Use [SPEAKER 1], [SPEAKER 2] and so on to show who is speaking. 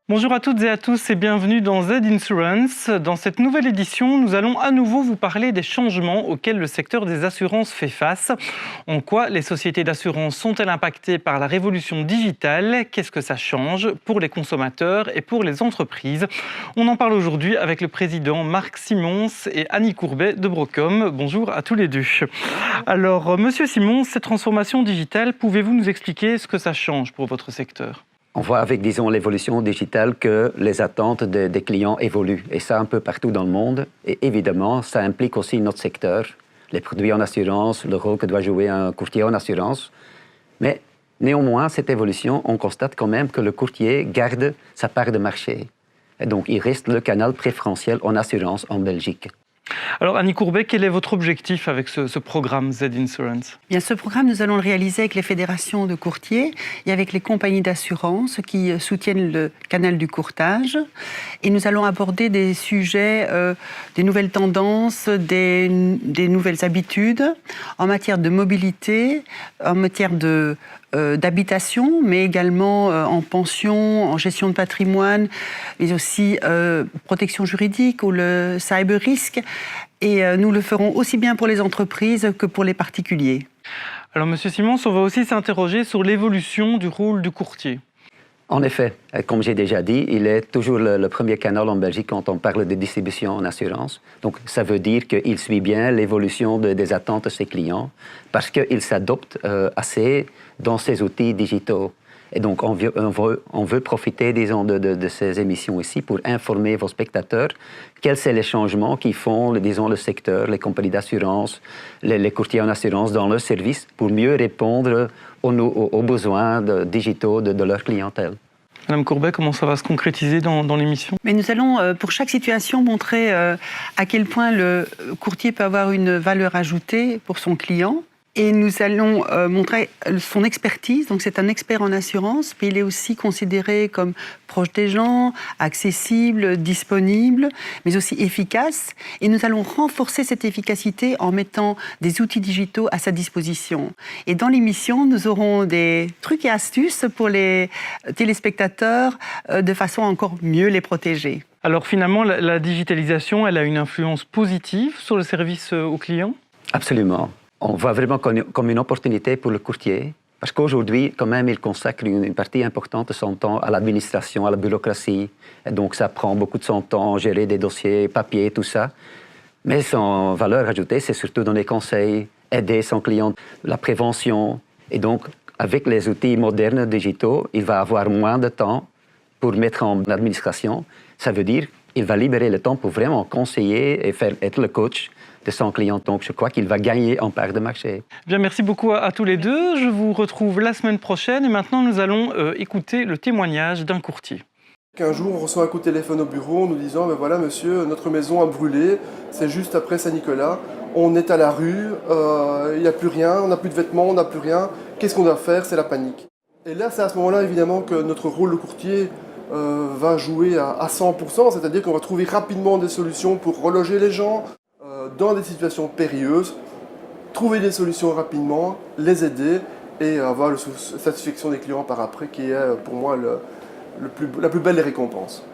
[SPEAKER 1] Bonjour à toutes et à tous et bienvenue dans Z Insurance. Dans cette nouvelle édition, nous allons à nouveau vous parler des changements auxquels le secteur des assurances fait face. En quoi les sociétés d'assurance sont-elles impactées par la révolution digitale? Qu'est-ce que ça change pour les consommateurs et pour les entreprises? On en parle aujourd'hui avec le président Marc Simons et Annie Courbet de Brocom. Bonjour à tous les deux. Alors, Monsieur Simons, cette transformation digitale, pouvez-vous nous expliquer ce que ça change pour votre secteur?
[SPEAKER 2] On voit avec, disons, l'évolution digitale que les attentes des clients évoluent, et ça un peu partout dans le monde. Et évidemment, ça implique aussi notre secteur, les produits en assurance, le rôle que doit jouer un courtier en assurance. Mais néanmoins, cette évolution, on constate quand même que le courtier garde sa part de marché. Et donc, il reste le canal préférentiel en assurance en Belgique.
[SPEAKER 1] Alors Annie Courbet, quel est votre objectif avec ce programme Z Insurance?
[SPEAKER 3] Bien, ce programme, nous allons le réaliser avec les fédérations de courtiers et avec les compagnies d'assurance qui soutiennent le canal du courtage. Et nous allons aborder des sujets, des nouvelles tendances, des nouvelles habitudes en matière de mobilité, en matière d'habitation, mais également en pension, en gestion de patrimoine, mais aussi protection juridique ou le cyber risque. Et nous le ferons aussi bien pour les entreprises que pour les particuliers.
[SPEAKER 1] Alors, Monsieur Simons, on va aussi s'interroger sur l'évolution du rôle du courtier.
[SPEAKER 2] En effet, comme j'ai déjà dit, il est toujours le premier canal en Belgique quand on parle de distribution en assurance. Donc, ça veut dire qu'il suit bien l'évolution des attentes de ses clients parce qu'il s'adopte assez dans ses outils digitaux. Et donc, on veut profiter, disons, de ces émissions ici pour informer vos spectateurs quels sont les changements qui font, disons, le secteur, les compagnies d'assurance, les courtiers en assurance dans leur service pour mieux répondre aux besoins digitaux de leur clientèle.
[SPEAKER 1] Madame Courbet, comment ça va se concrétiser dans l'émission?
[SPEAKER 3] Mais nous allons, pour chaque situation, montrer à quel point le courtier peut avoir une valeur ajoutée pour son client. Et nous allons montrer son expertise. Donc, c'est un expert en assurance, mais il est aussi considéré comme proche des gens, accessible, disponible, mais aussi efficace. Et nous allons renforcer cette efficacité en mettant des outils digitaux à sa disposition. Et dans l'émission, nous aurons des trucs et astuces pour les téléspectateurs de façon à encore mieux les protéger.
[SPEAKER 1] Alors, finalement, la digitalisation, elle a une influence positive sur le service aux clients?
[SPEAKER 2] Absolument. On voit vraiment comme une opportunité pour le courtier, parce qu'aujourd'hui, quand même, il consacre une partie importante de son temps à l'administration, à la bureaucratie. Et donc, ça prend beaucoup de son temps, gérer des dossiers, papiers, tout ça. Mais son valeur ajoutée, c'est surtout donner conseils, aider son client, la prévention. Et donc, avec les outils modernes digitaux, il va avoir moins de temps pour mettre en administration. Ça veut dire qu'il va libérer le temps pour vraiment conseiller et être le coach de son client. Donc, je crois qu'il va gagner en part de marché.
[SPEAKER 1] Bien, merci beaucoup à tous les deux. Je vous retrouve la semaine prochaine. Et maintenant, nous allons écouter le témoignage d'un courtier.
[SPEAKER 4] Un jour, on reçoit un coup de téléphone au bureau en nous disant « Ben voilà, monsieur, notre maison a brûlé, c'est juste après Saint-Nicolas. On est à la rue, il n'y a plus rien, on n'a plus de vêtements, on n'a plus rien. Qu'est-ce qu'on doit faire? C'est la panique. » Et là, c'est à ce moment-là, évidemment, que notre rôle de courtier va jouer à 100%, c'est-à-dire qu'on va trouver rapidement des solutions pour reloger les gens dans des situations périlleuses, trouver des solutions rapidement, les aider et avoir la satisfaction des clients par après qui est pour moi la plus belle des récompenses.